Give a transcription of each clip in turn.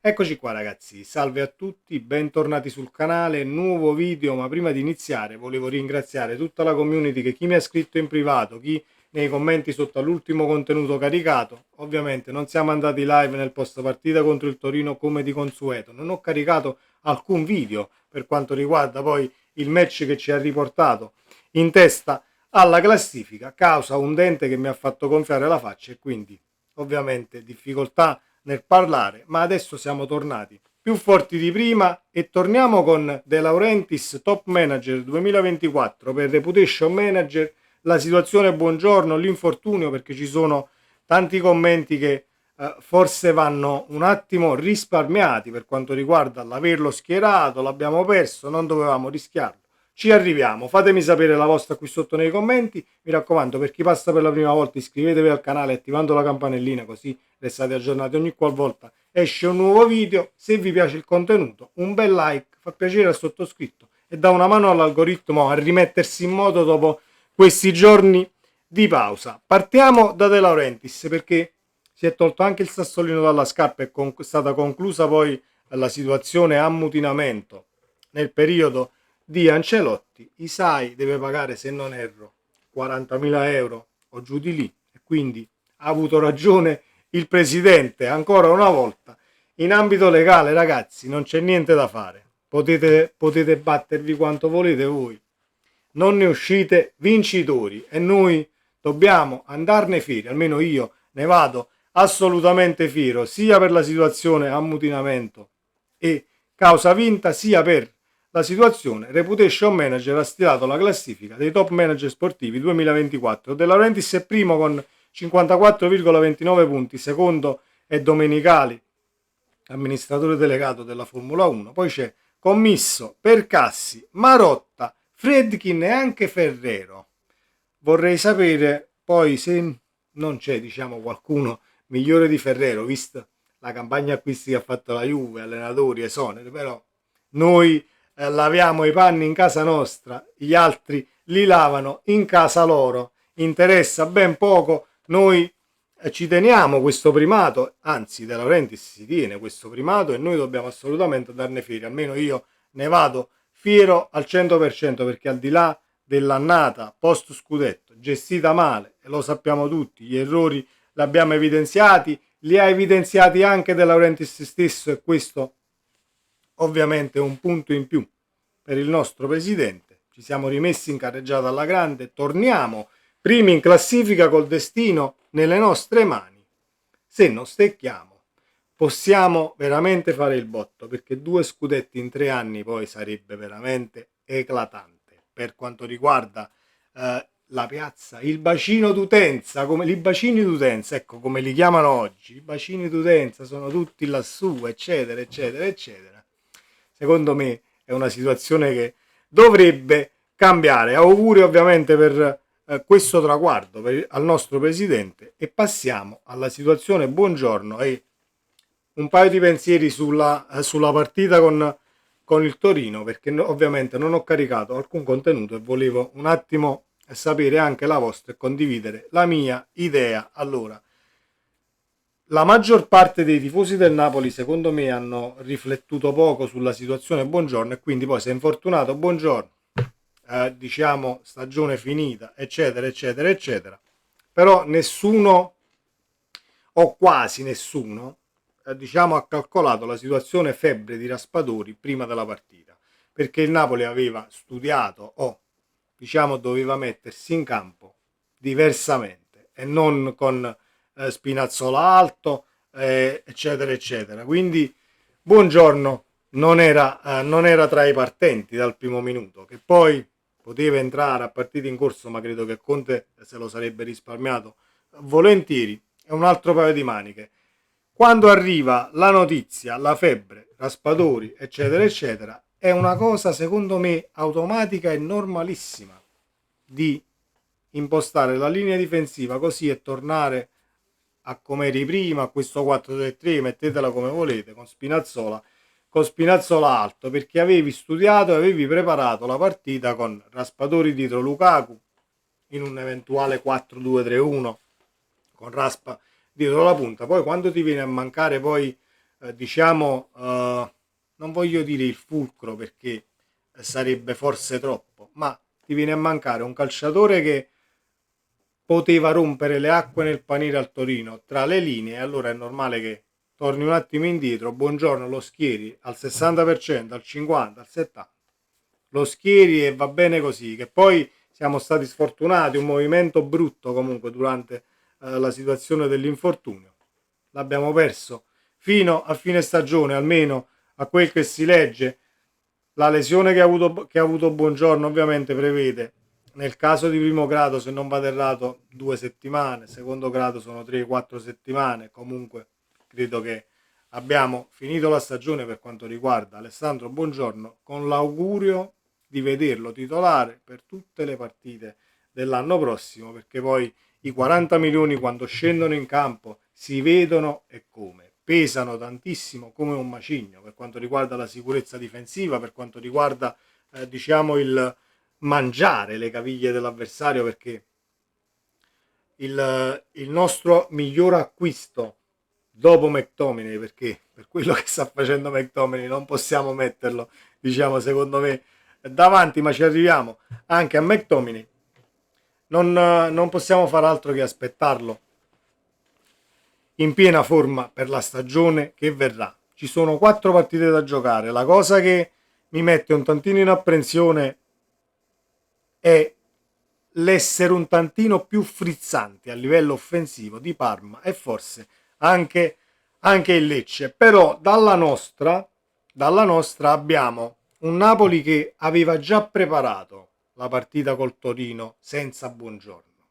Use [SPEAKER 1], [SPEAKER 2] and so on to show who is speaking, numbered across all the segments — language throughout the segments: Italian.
[SPEAKER 1] Eccoci qua ragazzi, salve a tutti, bentornati sul canale, nuovo video, ma prima di iniziare volevo ringraziare tutta la community, che chi mi ha scritto in privato, chi nei commenti sotto all'ultimo contenuto caricato. Ovviamente non siamo andati live nel post partita contro il Torino come di consueto, non ho caricato alcun video per quanto riguarda poi il match che ci ha riportato in testa alla classifica, causa un dente che mi ha fatto gonfiare la faccia e quindi ovviamente difficoltà nel parlare, ma adesso siamo tornati più forti di prima e torniamo con De Laurentiis Top Manager 2024 per Reputation Manager. La situazione buongiorno, l'infortunio, perché ci sono tanti commenti che forse vanno un attimo risparmiati per quanto riguarda l'averlo schierato, l'abbiamo perso, non dovevamo rischiarlo. Ci arriviamo, fatemi sapere la vostra qui sotto nei commenti, mi raccomando, per chi passa per la prima volta iscrivetevi al canale attivando la campanellina, così restate aggiornati ogni qualvolta esce un nuovo video. Se vi piace il contenuto, un bel like fa piacere al sottoscritto e dà una mano all'algoritmo a rimettersi in moto dopo questi giorni di pausa. Partiamo da De Laurentiis, perché si è tolto anche il sassolino dalla scarpa e è stata conclusa poi la situazione ammutinamento nel periodo di Ancelotti. Isai deve pagare, se non erro, 40.000 euro o giù di lì, e quindi ha avuto ragione il presidente ancora una volta. In ambito legale, ragazzi, non c'è niente da fare, potete battervi quanto volete voi, non ne uscite vincitori e noi dobbiamo andarne fieri, almeno io ne vado assolutamente fiero, sia per la situazione ammutinamento e causa vinta, sia per la situazione Reputation Manager. Ha stilato la classifica dei top manager sportivi 2024. De Laurentiis è primo con 54,29 punti, secondo è Domenicali, amministratore delegato della Formula 1, poi c'è Commisso, Percassi, Marotta, Fredkin e anche Ferrero. Vorrei sapere poi se non c'è, diciamo, qualcuno migliore di Ferrero, vista la campagna acquisti che ha fatto la Juve, allenatori, esoneri, però noi laviamo i panni in casa nostra, gli altri li lavano in casa loro, interessa ben poco, noi ci teniamo questo primato, anzi De Laurentiis si tiene questo primato e noi dobbiamo assolutamente darne fieri, almeno io ne vado fiero al 100%, perché al di là dell'annata post scudetto gestita male, e lo sappiamo tutti, gli errori li abbiamo evidenziati, li ha evidenziati anche De Laurentiis stesso, e questo ovviamente è un punto in più per il nostro presidente. Ci siamo rimessi in carreggiata alla grande, torniamo primi in classifica col destino nelle nostre mani. Se non stecchiamo possiamo veramente fare il botto, perché 2 scudetti in 3 anni poi sarebbe veramente eclatante per quanto riguarda la piazza, il bacino d'utenza, come i bacini d'utenza, ecco come li chiamano oggi, i bacini d'utenza sono tutti lassù, eccetera, eccetera, eccetera. Secondo me è una situazione che dovrebbe cambiare. Auguri ovviamente per questo traguardo al nostro presidente, e passiamo alla situazione buongiorno e un paio di pensieri sulla partita con il Torino, perché ovviamente non ho caricato alcun contenuto e volevo un attimo sapere anche la vostra e condividere la mia idea. Allora, la maggior parte dei tifosi del Napoli secondo me hanno riflettuto poco sulla situazione buongiorno, e quindi poi si è infortunato buongiorno, diciamo stagione finita, eccetera, eccetera, eccetera. Però nessuno, o quasi nessuno, diciamo, ha calcolato la situazione febbre di Raspadori prima della partita, perché il Napoli aveva studiato o diciamo doveva mettersi in campo diversamente e non con Spinazzola alto, eccetera eccetera. Quindi buongiorno non era tra i partenti dal primo minuto, che poi poteva entrare a partita in corso, ma credo che Conte se lo sarebbe risparmiato volentieri. È un altro paio di maniche. Quando arriva la notizia, la febbre, Raspadori, eccetera, eccetera, è una cosa secondo me automatica e normalissima di impostare la linea difensiva così e tornare a come eri prima, a questo 4-3-3, mettetela come volete, con Spinazzola alto, perché avevi studiato e avevi preparato la partita con Raspadori dietro Lukaku in un eventuale 4-2-3-1 con Raspa dietro la punta. Poi quando ti viene a mancare poi non voglio dire il fulcro perché sarebbe forse troppo, ma ti viene a mancare un calciatore che poteva rompere le acque nel paniere al Torino tra le linee, allora è normale che torni un attimo indietro, Buongiorno lo schieri al 60%, al 50%, al 70%, lo schieri e va bene così, che poi siamo stati sfortunati, un movimento brutto comunque durante la situazione dell'infortunio, l'abbiamo perso fino a fine stagione, almeno a quel che si legge. La lesione che ha avuto Buongiorno ovviamente prevede, nel caso di primo grado, se non vado errato, 2 settimane, secondo grado sono 3-4 settimane, comunque credo che abbiamo finito la stagione per quanto riguarda Alessandro Buongiorno, con l'augurio di vederlo titolare per tutte le partite dell'anno prossimo, perché poi i 40 milioni quando scendono in campo si vedono e come. Pesano tantissimo come un macigno per quanto riguarda la sicurezza difensiva, per quanto riguarda il mangiare le caviglie dell'avversario, perché il nostro miglior acquisto dopo McTominay, perché per quello che sta facendo McTominay non possiamo metterlo, diciamo, secondo me davanti, ma ci arriviamo anche a McTominay, non possiamo far altro che aspettarlo in piena forma per la stagione che verrà. Ci sono 4 partite da giocare, la cosa che mi mette un tantino in apprensione è l'essere un tantino più frizzanti a livello offensivo di Parma e forse anche il Lecce, però dalla nostra abbiamo un Napoli che aveva già preparato la partita col Torino senza Buongiorno,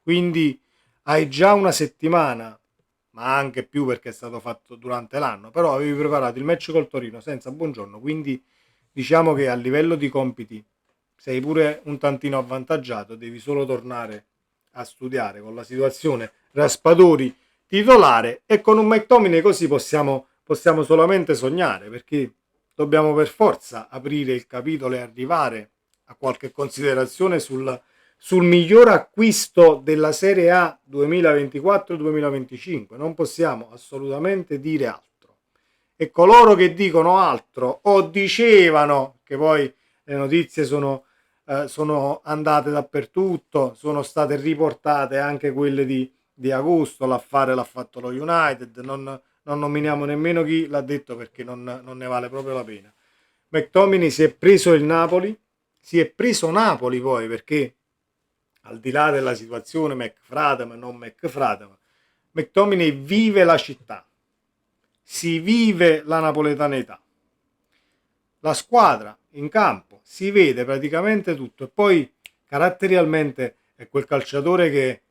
[SPEAKER 1] quindi hai già una settimana, ma anche più perché è stato fatto durante l'anno, però avevi preparato il match col Torino senza Buongiorno, quindi diciamo che a livello di compiti sei pure un tantino avvantaggiato, devi solo tornare a studiare con la situazione Raspadori titolare, e con un McTominay così possiamo solamente sognare, perché dobbiamo per forza aprire il capitolo e arrivare a qualche considerazione sul miglior acquisto della Serie A 2024-2025. Non possiamo assolutamente dire altro. E coloro che dicono altro o dicevano, che poi le notizie sono andate dappertutto, sono state riportate anche quelle di agosto, l'affare l'ha fatto lo United, non nominiamo nemmeno chi l'ha detto perché non ne vale proprio la pena. McTominay si è preso il Napoli, si è preso Napoli poi, perché al di là della situazione McFradem e non McFradem, McTominay vive la città, si vive la napoletanità, la squadra in campo, si vede praticamente tutto, e poi caratterialmente è quel calciatore che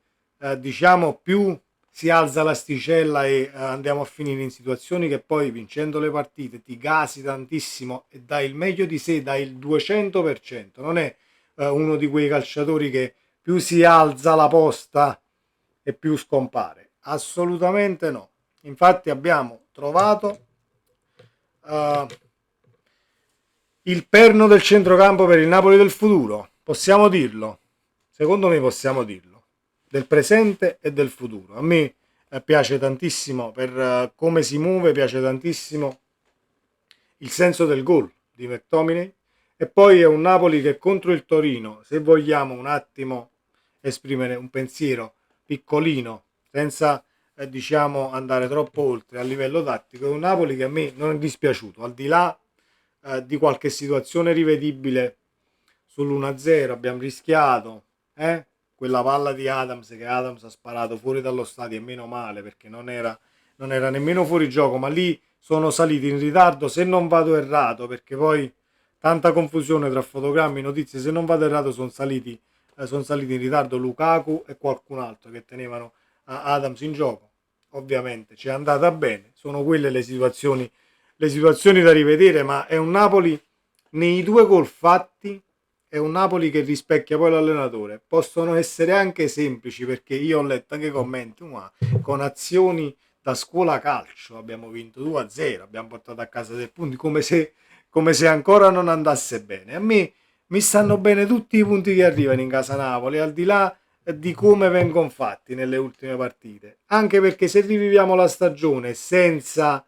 [SPEAKER 1] diciamo più si alza l'asticella e andiamo a finire in situazioni che poi vincendo le partite ti gasi tantissimo e dai il meglio di sé, dai il 200%, non è uno di quei calciatori che più si alza la posta e più scompare, assolutamente no. Infatti abbiamo trovato uh, il perno del centrocampo per il Napoli del futuro, possiamo dirlo, secondo me possiamo dirlo, del presente e del futuro. A me piace tantissimo per come si muove, piace tantissimo il senso del gol di McTominay, e poi è un Napoli che contro il Torino, se vogliamo un attimo esprimere un pensiero piccolino, senza andare troppo oltre a livello tattico, è un Napoli che a me non è dispiaciuto, al di là di qualche situazione rivedibile sull'1-0, abbiamo rischiato, quella palla di Adams che Adams ha sparato fuori dallo stadio, e meno male perché non era nemmeno fuori gioco, ma lì sono saliti in ritardo, se non vado errato, perché poi tanta confusione tra fotogrammi e notizie, se non vado errato sono saliti in ritardo Lukaku e qualcun altro che tenevano Adams in gioco. Ovviamente ci è andata bene, sono quelle le situazioni da rivedere, ma è un Napoli nei 2 gol fatti, è un Napoli che rispecchia poi l'allenatore. Possono essere anche semplici, perché io ho letto anche commenti, ma con azioni da scuola calcio abbiamo vinto 2-0, abbiamo portato a casa 6 punti, come se ancora non andasse bene. A me mi stanno bene tutti i punti che arrivano in casa Napoli, al di là di come vengono fatti nelle ultime partite, anche perché se riviviamo la stagione senza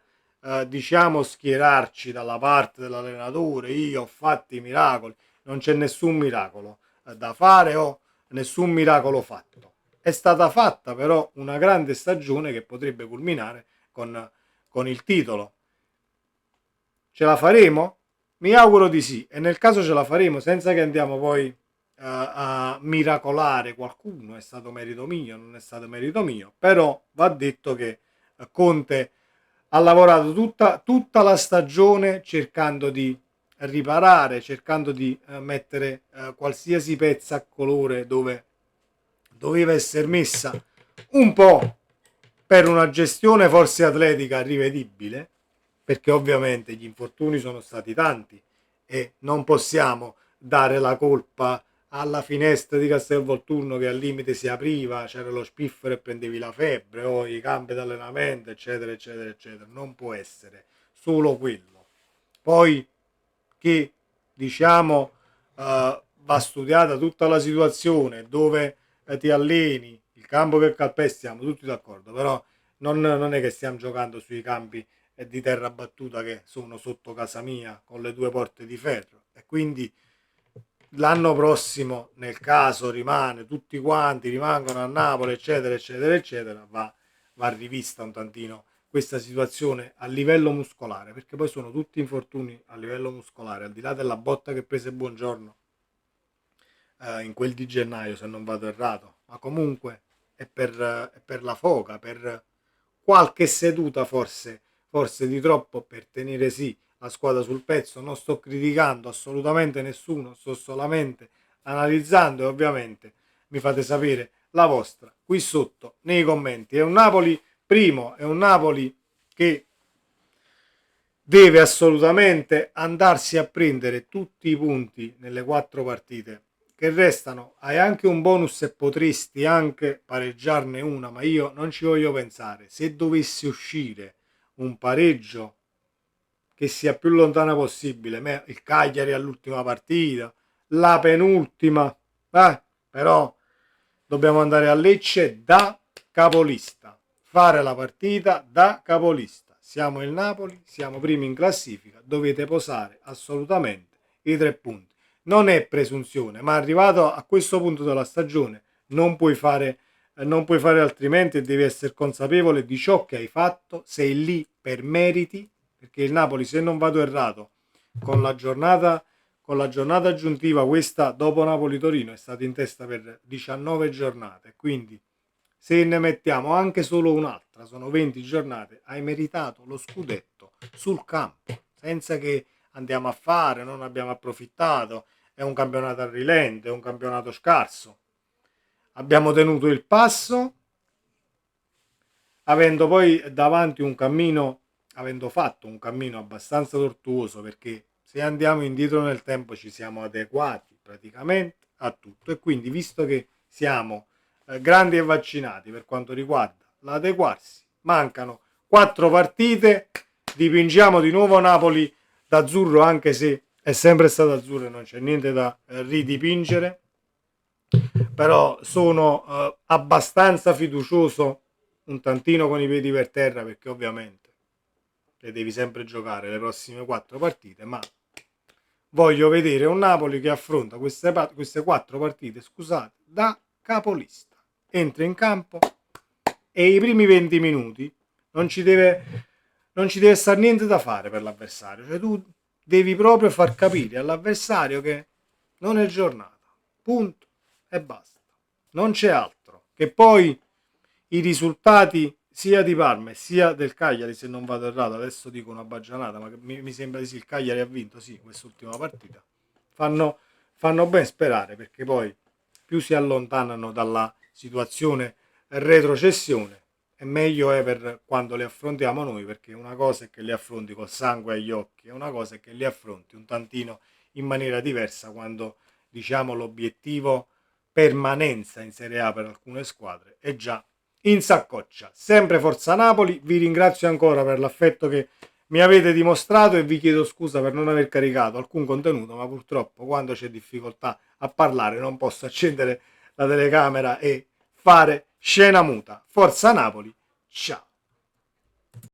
[SPEAKER 1] diciamo schierarci dalla parte dell'allenatore, io ho fatto i miracoli, non c'è nessun miracolo da fare o nessun miracolo fatto. È stata fatta però una grande stagione che potrebbe culminare con il titolo. Ce la faremo? Mi auguro di sì, e nel caso ce la faremo senza che andiamo poi a miracolare qualcuno, è stato merito mio, non è stato merito mio, però va detto che Conte ha lavorato tutta la stagione cercando di riparare, cercando di mettere qualsiasi pezza a colore dove doveva essere messa, un po' per una gestione forse atletica rivedibile, perché ovviamente gli infortuni sono stati tanti e non possiamo dare la colpa alla finestra di Castelvolturno che al limite si apriva, c'era lo spiffero e prendevi la febbre, o i campi d'allenamento, eccetera, eccetera, eccetera. Non può essere solo quello. Poi che, diciamo, va studiata tutta la situazione, dove ti alleni, il campo che calpesti, siamo tutti d'accordo, però non è che stiamo giocando sui campi di terra battuta che sono sotto casa mia con le due porte di ferro, e quindi l'anno prossimo, nel caso rimane, tutti quanti rimangono a Napoli, eccetera, eccetera, eccetera, va rivista un tantino questa situazione a livello muscolare, perché poi sono tutti infortuni a livello muscolare, al di là della botta che prese Buongiorno in quel di gennaio, se non vado errato, ma comunque è per la foga, per qualche seduta forse di troppo, per tenere sì la squadra sul pezzo. Non sto criticando assolutamente nessuno, sto solamente analizzando, e ovviamente mi fate sapere la vostra qui sotto nei commenti. È un Napoli, primo, è un Napoli che deve assolutamente andarsi a prendere tutti i punti nelle 4 partite che restano. Hai anche un bonus e potresti anche pareggiarne una, ma io non ci voglio pensare. Se dovesse uscire un pareggio che sia più lontana possibile, il Cagliari all'ultima partita, la penultima, però dobbiamo andare a Lecce da capolista, fare la partita da capolista. Siamo il Napoli, siamo primi in classifica, dovete posare assolutamente i 3 punti. Non è presunzione, ma arrivato a questo punto della stagione non puoi fare altrimenti, e devi essere consapevole di ciò che hai fatto. Sei lì per meriti, perché il Napoli, se non vado errato, con la giornata aggiuntiva, questa dopo Napoli-Torino, è stata in testa per 19 giornate, quindi se ne mettiamo anche solo un'altra, sono 20 giornate, hai meritato lo scudetto sul campo, senza che andiamo a fare, non abbiamo approfittato, è un campionato a rilento, è un campionato scarso. Abbiamo tenuto il passo, avendo poi davanti un cammino, avendo fatto un cammino abbastanza tortuoso, perché se andiamo indietro nel tempo ci siamo adeguati praticamente a tutto, e quindi, visto che siamo grandi e vaccinati per quanto riguarda l'adeguarsi, mancano 4 partite, dipingiamo di nuovo Napoli d'azzurro, anche se è sempre stato azzurro e non c'è niente da ridipingere, però sono abbastanza fiducioso, un tantino con i piedi per terra, perché ovviamente le devi sempre giocare le prossime 4 partite, ma voglio vedere un Napoli che affronta queste 4 partite, scusate, da capolista. Entra in campo e i primi 20 minuti non ci deve stare niente da fare per l'avversario, cioè tu devi proprio far capire all'avversario che non è giornata, punto e basta, non c'è altro. Che poi i risultati sia di Parma e sia del Cagliari, se non vado errato, adesso dico una baggianata, ma mi sembra di sì, il Cagliari ha vinto, sì, quest'ultima partita, fanno ben sperare, perché poi più si allontanano dalla situazione retrocessione, e meglio è per quando le affrontiamo noi, perché una cosa è che le affronti col sangue agli occhi, e una cosa è che le affronti un tantino in maniera diversa, quando, diciamo, l'obiettivo permanenza in Serie A per alcune squadre è già in saccoccia. Sempre Forza Napoli, vi ringrazio ancora per l'affetto che mi avete dimostrato, e vi chiedo scusa per non aver caricato alcun contenuto, ma purtroppo quando c'è difficoltà a parlare non posso accendere la telecamera e fare scena muta. Forza Napoli, ciao!